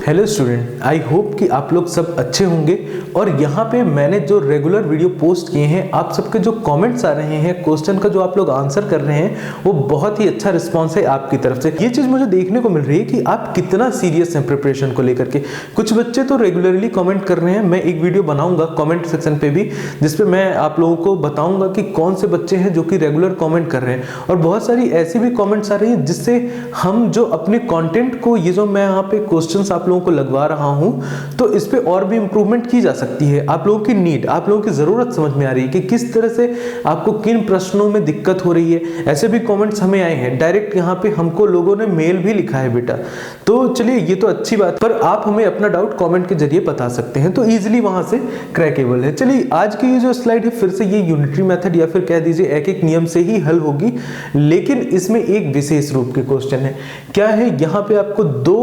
Hello student, I hope कि आप लोग सब अच्छे होंगे। और यहाँ पे मैंने जो रेगुलर वीडियो पोस्ट किए हैं, आप सबके जो कमेंट्स आ रहे हैं, क्वेश्चन का जो आप लोग आंसर कर रहे हैं, वो बहुत ही अच्छा रिस्पांस है आपकी तरफ से। ये चीज़ मुझे देखने को मिल रही है कि आप कितना सीरियस हैं प्रिपरेशन को लेकर के। कुछ बच्चे तो रेगुलरली कमेंट कर रहे हैं। मैं एक वीडियो बनाऊंगा कमेंट सेक्शन पे भी, जिसपे मैं आप लोगों को बताऊंगा कि कौन से बच्चे हैं जो कि रेगुलर कमेंट कर रहे हैं। और बहुत सारी ऐसी भी कमेंट्स आ रही हैं जिससे हम जो अपने कंटेंट को, ये जो मैं यहाँ पे क्वेश्चंस आप लोगों को लगवा रहा हूं, तो इस पे और भी इंप्रूवमेंट की जा सकती है। आप लोगों की नीड, आप लोगों की जरूरत समझ में आ रही है कि किस तरह से आपको किन प्रश्नों में दिक्कत हो रही है। ऐसे भी कमेंट्स हमें आए हैं, डायरेक्ट यहाँ पे हमको लोगों ने मेल भी लिखा है बेटा। तो चलिए, ये तो अच्छी बात, पर आप हमें अपना डाउट कमेंट के जरिए बता सकते हैं, तो इजिली वहां से क्रैकेबल है। चलिए, आज की ये जो स्लाइड है, फिर से ये यूनिटरी मेथड या फिर कह दीजिए एक एक नियम से ही हल होगी, लेकिन इसमें एक विशेष रूप के क्वेश्चन है। क्या है, यहाँ पे आपको दो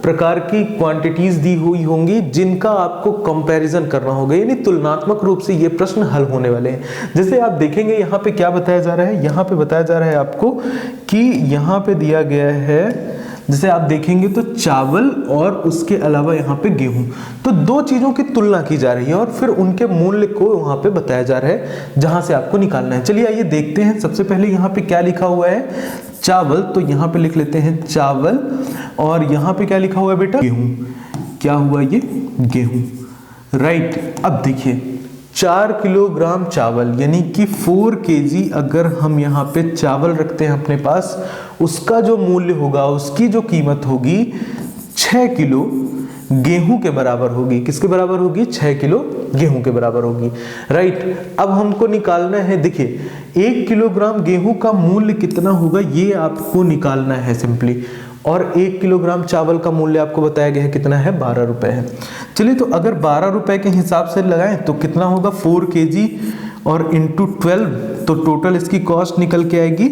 प्रकार की क्वांटिटीज दी हुई होंगी जिनका आपको कंपैरिजन करना होगा, यानी तुलनात्मक रूप से ये प्रश्न हल होने वाले हैं। जैसे आप देखेंगे यहाँ पे क्या बताया जा रहा है, यहाँ पे बताया जा रहा है आपको कि यहाँ पे दिया गया है, जैसे आप देखेंगे तो चावल और उसके अलावा यहाँ पे गेहूं, तो दो चीजों की तुलना की जा रही है और फिर उनके मूल्य को वहां पे बताया जा रहा है जहां से आपको निकालना है। चलिए आइए देखते हैं। सबसे पहले यहाँ पे क्या लिखा हुआ है, चावल, तो यहाँ पे लिख लेते हैं चावल। और यहाँ पे क्या लिखा हुआ है बेटा, गेहूं। क्या हुआ ये, गेहूं, राइट। अब देखिए 4 किलोग्राम चावल यानी कि 4 केजी अगर हम यहाँ पे चावल रखते हैं अपने पास, उसका जो मूल्य होगा, उसकी जो कीमत होगी 6 किलो गेहूं के बराबर होगी। किसके बराबर होगी, 6 किलो गेहूं के बराबर होगी, राइट। अब हमको निकालना है, देखिए 1 किलोग्राम गेहूं का मूल्य कितना होगा ये आपको निकालना है सिंपली। और 1 किलोग्राम चावल का मूल्य आपको बताया गया है कितना है, 12 रुपए है। चलिए, तो अगर 12 रुपए के हिसाब से लगाएं तो कितना होगा, 4 केजी और इंटू 12, तो टोटल इसकी कॉस्ट निकल के आएगी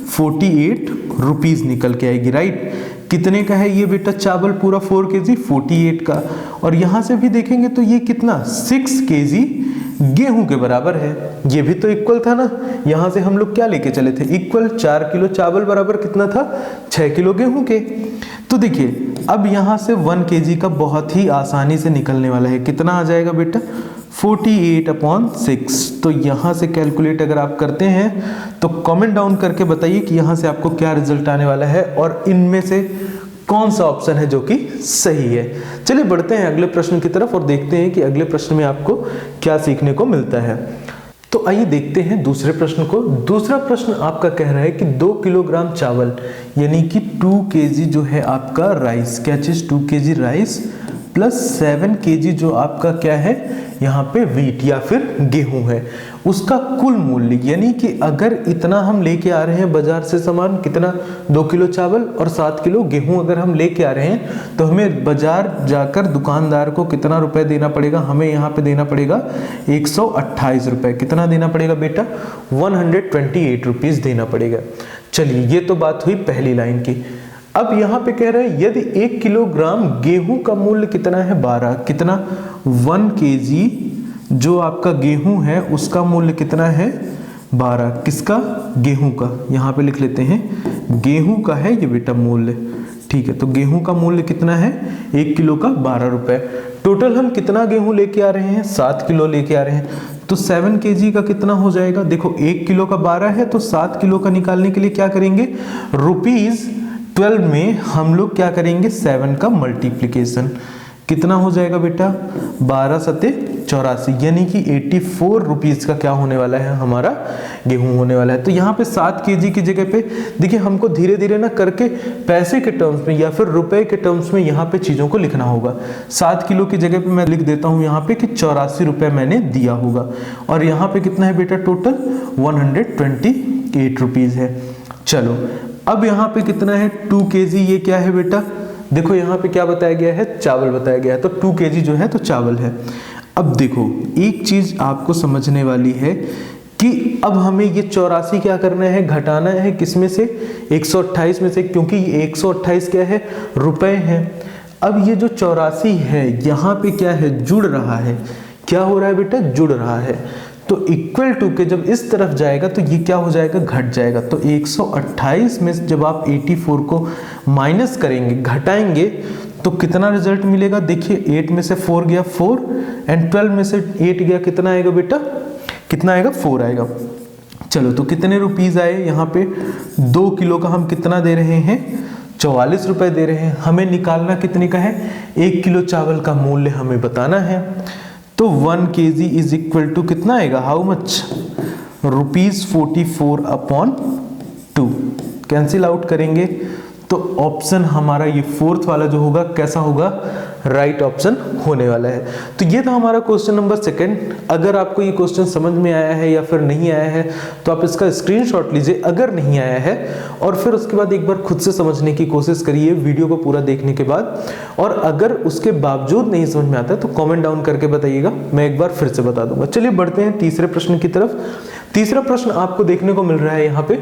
48 रुपीज निकल के आएगी, राइट। कितने का है ये बेटा चावल, पूरा 4 केजी 48 का। और यहां से भी देखेंगे तो ये कितना, 6 केजी गेहूं के बराबर है। ये भी तो इक्वल था ना, यहां से हम लोग क्या लेके चले थे, इक्वल। 4 किलो चावल बराबर कितना था, 6 किलो गेहूं के। तो देखिए अब यहां से 1 केजी का बहुत ही आसानी से निकलने वाला है। कितना आ जाएगा बेटा, 48/6। तो यहां से कैलकुलेट अगर आप करते हैं तो कमेंट डाउन करके बताइए कि यहां से आपको क्या रिजल्ट आने वाला है और इनमें से कौन सा ऑप्शन है जो कि सही है। चलिए बढ़ते हैं अगले प्रश्न की तरफ और देखते हैं कि अगले प्रश्न में आपको क्या सीखने को मिलता है। तो आइए देखते हैं दूसरे प्रश्न को। दूसरा प्रश्न आपका कह रहा है कि 2 किलोग्राम चावल यानी कि 2 केजी जो है आपका राइस, क्या चीज, 2 केजी राइस प्लस 7 केजी जो आपका क्या है यहाँ पे वीट या फिर गेहूं है, उसका कुल मूल्य, यानी कि अगर इतना हम लेके आ रहे हैं बाजार से सामान, कितना, 2 किलो चावल और 7 किलो गेहूं अगर हम लेके आ रहे हैं, तो हमें बाजार जाकर दुकानदार को कितना रुपए देना पड़ेगा, हमें यहाँ पे देना पड़ेगा 128 रुपए। कितना देना पड़ेगा बेटा, 128 रुपीज देना पड़ेगा। चलिए, ये तो बात हुई पहली लाइन की। अब यहाँ पे कह रहे हैं यदि 1 किलोग्राम गेहूं का मूल्य कितना है, 12, कितना, 1 केजी जो आपका गेहूं है उसका मूल्य कितना है, 12। किसका, गेहूं का, यहाँ पे लिख लेते हैं गेहूं का है ये बेटा मूल्य, ठीक है। तो गेहूं का मूल्य कितना है, 1 किलो का 12 रुपए। टोटल हम कितना गेहूं लेके आ रहे हैं, 7 किलो लेके आ रहे हैं, तो 7 केजी का कितना हो जाएगा, देखो 1 किलो का 12 है, तो 7 किलो का निकालने के लिए क्या करेंगे, रुपीज 12 में हम लोग क्या करेंगे, 7 का मल्टीप्लीकेशन। कितना हो जाएगा बेटा, 12 सते 84, यानी कि 84 रुपीज का क्या होने वाला है, हमारा गेहूं होने वाला है। तो यहाँ पे 7 केजी की जगह पे देखिए हमको धीरे धीरे ना करके पैसे के टर्म्स में या फिर रुपए के टर्म्स में यहाँ पे चीजों को लिखना होगा। 7 किलो की जगह पे मैं लिख देता हूँ यहाँ पे कि 84 रुपए मैंने दिया होगा। और यहाँ पे कितना है बेटा, टोटल 128 रुपीज है। चलो, अब यहाँ पे कितना है, 2 केजी, ये क्या है बेटा, देखो यहाँ पे क्या बताया गया है, चावल बताया गया है, तो 2 केजी जो है तो चावल है। अब देखो एक चीज आपको समझने वाली है कि अब हमें ये 84 क्या करना है, घटाना है किसमें से, 128 में से, क्योंकि ये 128 क्या है, रुपए है। अब ये जो 84 है यहाँ पे क्या है, जुड़ रहा है, क्या हो रहा है बेटा, जुड़ रहा है। तो इक्वल टू के जब इस तरफ जाएगा तो ये क्या हो जाएगा, घट जाएगा। तो 128 में जब आप 84 को माइनस करेंगे, घटाएंगे, तो कितना रिजल्ट मिलेगा, देखिए 8 में से 4 गया 4 एंड 12 में से 8 गया, कितना आएगा बेटा, कितना आएगा 4 आएगा। चलो तो कितने रुपीस आए यहाँ पे, 2 किलो का हम कितना दे रहे हैं, 44 रुपए दे रहे हैं। हमें निकालना कितने का है, 1 किलो चावल का मूल्य हमें बताना है। तो 1 kg इज इक्वल टू कितना आएगा, हाउ मच, ₹44/2। कैंसिल आउट करेंगे तो ऑप्शन हमारा ये फोर्थ वाला जो होगा कैसा होगा, राइट ऑप्शन होने वाला है। तो ये था हमारा क्वेश्चन नंबर 2। अगर आपको ये क्वेश्चन समझ में आया है या फिर नहीं आया है तो आप इसका स्क्रीनशॉट लीजिए अगर नहीं आया है, और फिर उसके बाद एक बार खुद से समझने की कोशिश करिए वीडियो को पूरा देखने के बाद। और अगर उसके बावजूद नहीं समझ में आता है तो कमेंट डाउन करके बताइएगा, मैं एक बार फिर से बता दूंगा। चलिए बढ़ते हैं तीसरे प्रश्न की तरफ। तीसरा प्रश्न आपको देखने को मिल रहा है यहाँ पे,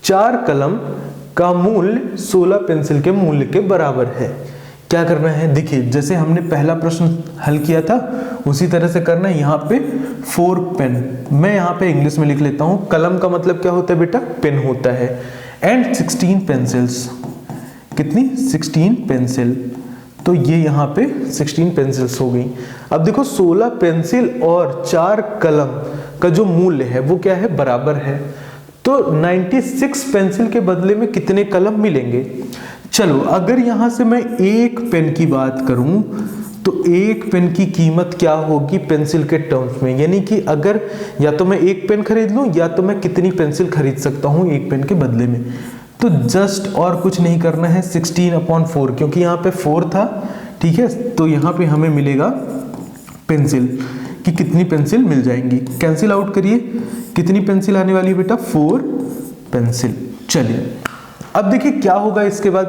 4 कलम का मूल्य 16 पेंसिल के मूल्य के बराबर है। क्या करना है, देखिए जैसे हमने पहला प्रश्न हल किया था उसी तरह से करना है। यहाँ पे 4 पेन, मैं यहाँ पे इंग्लिश में लिख लेता हूँ, कलम का मतलब क्या होता है बेटा, पेन होता है, एंड 16 पेंसिल्स, कितनी 16 पेंसिल, तो ये यहाँ पे 16 पेंसिल्स हो गई। अब देखो 16 पेंसिल और 4 कलम का जो मूल्य है वो क्या है, बराबर है। तो 96 पेंसिल के बदले में कितने कलम मिलेंगे। चलो अगर यहां से मैं एक पेन की बात करूं तो एक पेन की कीमत क्या होगी पेंसिल के टर्म्स में, यानी कि अगर या तो मैं एक पेन खरीद लूं या तो मैं कितनी पेंसिल खरीद सकता हूं एक पेन के बदले में। तो जस्ट और कुछ नहीं करना है, 16/4, क्योंकि यहाँ पे 4 था, ठीक है, तो यहाँ पे हमें मिलेगा पेंसिल कि कितनी पेंसिल मिल जाएंगी। कैंसिल आउट करिए, कितनी पेंसिल आने वाली है बेटा, 4 पेंसिल। चलिए अब देखिए क्या होगा इसके बाद,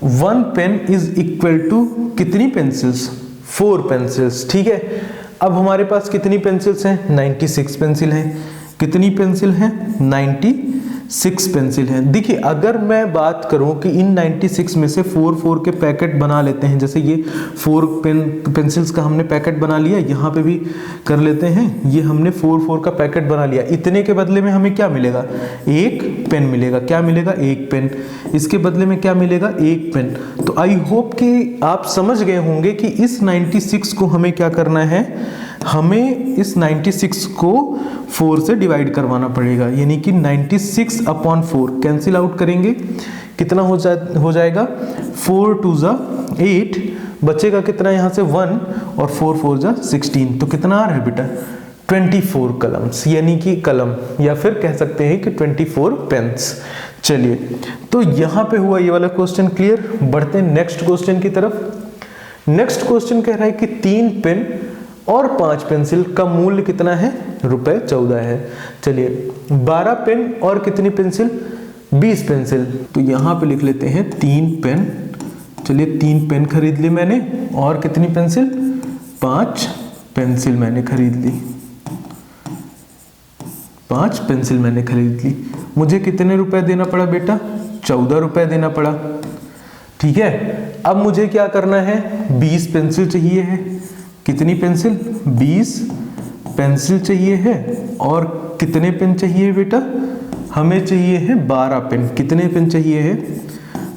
1 पेन इज इक्वल टू कितनी पेंसिल्स, 4 पेंसिल्स, ठीक है। अब हमारे पास कितनी पेंसिल्स हैं, 96 पेंसिल हैं। कितनी पेंसिल हैं, 96 पेंसिल हैं। देखिए अगर मैं बात करूं कि इन 96 में से 4 के पैकेट बना लेते हैं, जैसे ये 4 पेंसिल्स का हमने पैकेट बना लिया, यहाँ पे भी कर लेते हैं, ये हमने 4 का पैकेट बना लिया। इतने के बदले में हमें क्या मिलेगा, एक पेन मिलेगा। क्या मिलेगा, एक पेन। इसके बदले में क्या मिलेगा, एक पेन। तो आई होप कि आप समझ गए होंगे कि इस 96 को हमें क्या करना है, हमें इस 96 को 4 से डिवाइड करवाना पड़ेगा, यानी कि 96/4 कैंसिल आउट करेंगे, कितना हो जाएगा, 4 2 जा 8, बचेगा कितना यहाँ से 1 और 4 4 जा 16, तो कितना आ रहा है बेटा, 24 कलम्स, यानी कि कलम, या फिर कह सकते हैं कि 24 पेन्स। चलिए तो यहाँ पे हुआ ये वाला क्वेश्चन क्लियर। बढ़ते हैं नेक्स्ट क्वेश्चन की तरफ। नेक्स्ट क्वेश्चन कह रहा है कि 3 पेन और 5 पेंसिल का मूल्य कितना है, ₹14 है। चलिए 12 पेन और कितनी पेंसिल, 20 पेंसिल। तो यहाँ पे लिख लेते हैं 3 पेन, चलिए 3 पेन खरीद ली मैंने, और कितनी पेंसिल, 5 पेंसिल मैंने खरीद ली, 5 पेंसिल मैंने खरीद ली। मुझे कितने रुपए देना पड़ा बेटा, ₹14 देना पड़ा, ठीक है। अब मुझे क्या करना है, 20 पेंसिल चाहिए है। कितनी पेंसिल, 20 पेंसिल चाहिए है। और कितने पेन चाहिए बेटा, हमें चाहिए है 12 पेन। कितने पेन चाहिए है,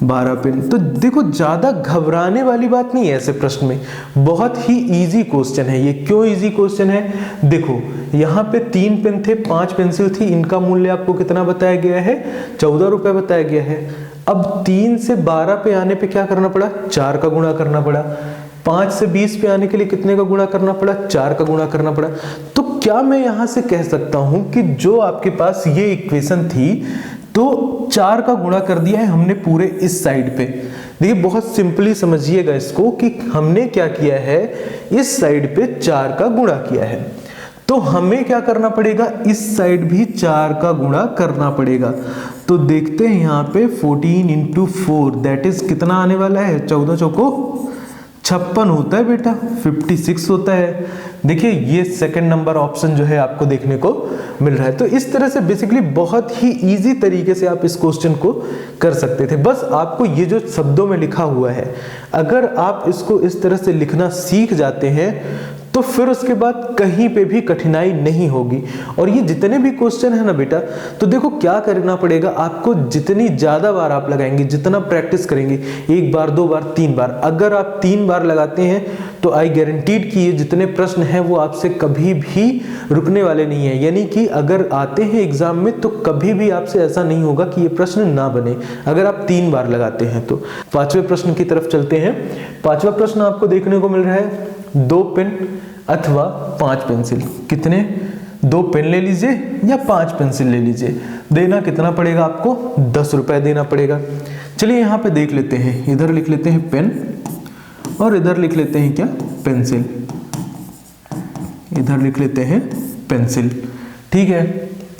12 पेन। तो देखो ज्यादा घबराने वाली बात नहीं है ऐसे प्रश्न में, बहुत ही इजी क्वेश्चन है ये। क्यों इजी क्वेश्चन है, देखो यहाँ पे 3 पेन थे, 5 पेंसिल थी, इनका मूल्य आपको कितना बताया गया है, ₹14 बताया गया है। अब 3 से 12 पे आने पे क्या करना पड़ा, 4 का गुणा करना पड़ा। 5 से 20 पे आने के लिए कितने का गुणा करना पड़ा, 4 का गुणा करना पड़ा। तो क्या मैं यहां से कह सकता हूं कि जो आपके पास ये इक्वेशन थी तो 4 का गुणा कर दिया है हमने पूरे इस साइड पे। देखिए बहुत सिंपली समझिएगा इसको कि हमने क्या किया है, इस साइड पे 4 का गुणा किया है, तो हमें क्या करना पड़ेगा, इस साइड भी 4 का गुणा करना पड़ेगा। तो देखते हैं यहाँ पे 14 × 4 दैट इज कितना आने वाला है, 14 चौको 56 होता है बेटा, 56 होता है। देखिए ये सेकंड नंबर ऑप्शन जो है आपको देखने को मिल रहा है। तो इस तरह से बेसिकली बहुत ही इजी तरीके से आप इस क्वेश्चन को कर सकते थे। बस आपको ये जो शब्दों में लिखा हुआ है, अगर आप इसको इस तरह से लिखना सीख जाते हैं तो फिर उसके बाद कहीं पे भी कठिनाई नहीं होगी। और ये जितने भी क्वेश्चन है ना बेटा, तो देखो क्या करना पड़ेगा आपको, जितनी ज्यादा बार आप लगाएंगे, जितना प्रैक्टिस करेंगे, 1 बार 2 बार 3 बार, अगर आप 3 बार लगाते हैं तो आई गारंटीड कि ये जितने प्रश्न हैं वो आपसे कभी भी रुकने वाले नहीं है। यानी कि अगर आते हैं एग्जाम में तो कभी भी आपसे ऐसा नहीं होगा कि ये प्रश्न ना बने, अगर आप 3 बार लगाते हैं तो। 5वें प्रश्न की तरफ चलते हैं। 5वां प्रश्न आपको देखने को मिल रहा है 2 पेन अथवा 5 पेंसिल। कितने? 2 पेन ले लीजिए या 5 पेंसिल ले लीजिए। देना कितना पड़ेगा आपको? 10 रुपए देना पड़ेगा। चलिए यहाँ पे देख लेते हैं, इधर लिख लेते हैं पेन और इधर लिख लेते हैं क्या? पेंसिल। इधर लिख लेते हैं पेंसिल। ठीक है,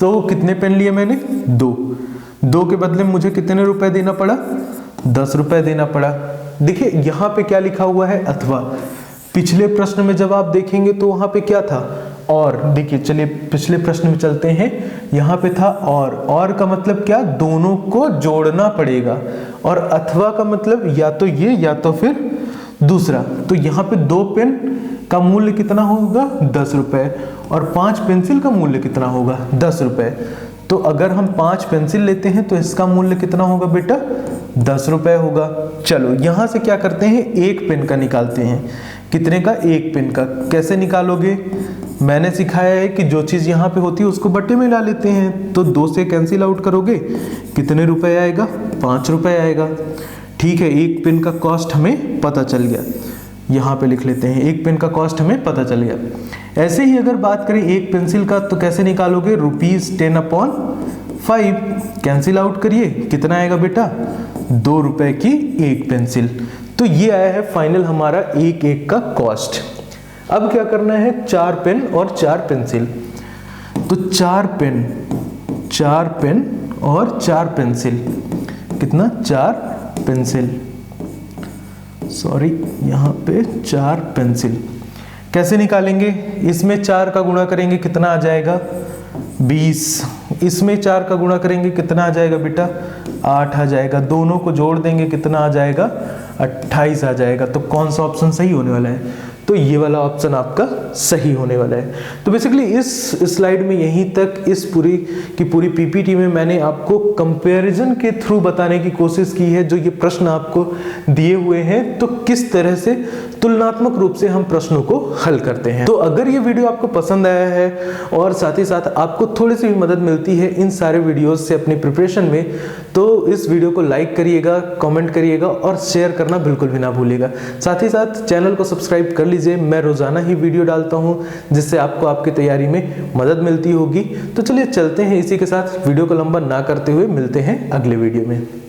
तो कितने पेन लिए मैंने? 2 के बदले मुझे कितने रुपए देना पड़ा? 10 रुपए देना पड़ा। देखिए यहाँ पे क्या लिखा हुआ है? अथवा। पिछले प्रश्न में जब आप देखेंगे तो वहां पे क्या था? और। देखिए चलिए पिछले प्रश्न में चलते हैं, यहाँ पे था और का मतलब क्या? दोनों को जोड़ना पड़ेगा। और अथवा का मतलब या तो ये या तो फिर दूसरा। तो यहाँ पे 2 पेन का मूल्य कितना होगा? 10 रुपए। और 5 पेंसिल का मूल्य कितना होगा? 10 रुपए। तो अगर हम 5 पेंसिल लेते हैं तो इसका मूल्य कितना होगा बेटा? 10 रुपए होगा। चलो यहां से क्या करते हैं? 1 पेन का निकालते हैं। कितने का? 1 पेन का। कैसे निकालोगे? मैंने सिखाया है कि जो चीज यहाँ पे होती है उसको बट्टे में ला लेते हैं। तो 2 से कैंसिल आउट करोगे, कितने रुपए आएगा? 5 रुपए आएगा। ठीक है, 1 पेन का कॉस्ट हमें पता चल गया। यहाँ पे लिख लेते हैं 1 पेन का कॉस्ट हमें पता चल गया। ऐसे ही अगर बात करें 1 पेंसिल का तो कैसे निकालोगे? ₹10/5। कैंसिल आउट करिए, कितना आएगा बेटा? 2 रुपए की 1 पेंसिल। तो ये आया है फाइनल हमारा 1 का कॉस्ट। अब क्या करना है? 4 पेन और 4 पेंसिल। तो 4 पेन और 4 पेंसिल। कितना? 4 पेंसिल, सॉरी यहाँ पे 4 पेंसिल। कैसे निकालेंगे? इसमें 4 का गुणा करेंगे, कितना आ जाएगा? 20। इसमें 4 का गुणा करेंगे, कितना आ जाएगा बेटा? 8 आ जाएगा। दोनों को जोड़ देंगे, कितना आ जाएगा? 28 आ जाएगा। तो कौन सा ऑप्शन सही होने वाला है? तो ये वाला ऑप्शन आपका सही होने वाला है। तो बेसिकली इस स्लाइड में यहीं तक इस पूरी की पूरी पीपीटी में मैंने आपको कंपैरिजन के थ्रू बताने की कोशिश की है। जो ये प्रश्न आपको दिए हुए हैं तो किस तरह से तुलनात्मक रूप से हम प्रश्नों को हल करते हैं। तो अगर ये वीडियो आपको पसंद आया है और साथ ही साथ आपको थोड़ी सी भी मदद मिलती है इन सारे वीडियोस से अपनी प्रिपरेशन में, तो इस वीडियो को लाइक करिएगा, कमेंट करिएगा और शेयर करना बिल्कुल भी ना भूलिएगा। साथ ही साथ चैनल को सब्सक्राइब कर लीजिए। मैं रोजाना ही वीडियो डालता हूं जिससे आपको आपकी तैयारी में मदद मिलती होगी। तो चलिए चलते हैं, इसी के साथ वीडियो को लंबा ना करते हुए मिलते हैं अगले वीडियो में।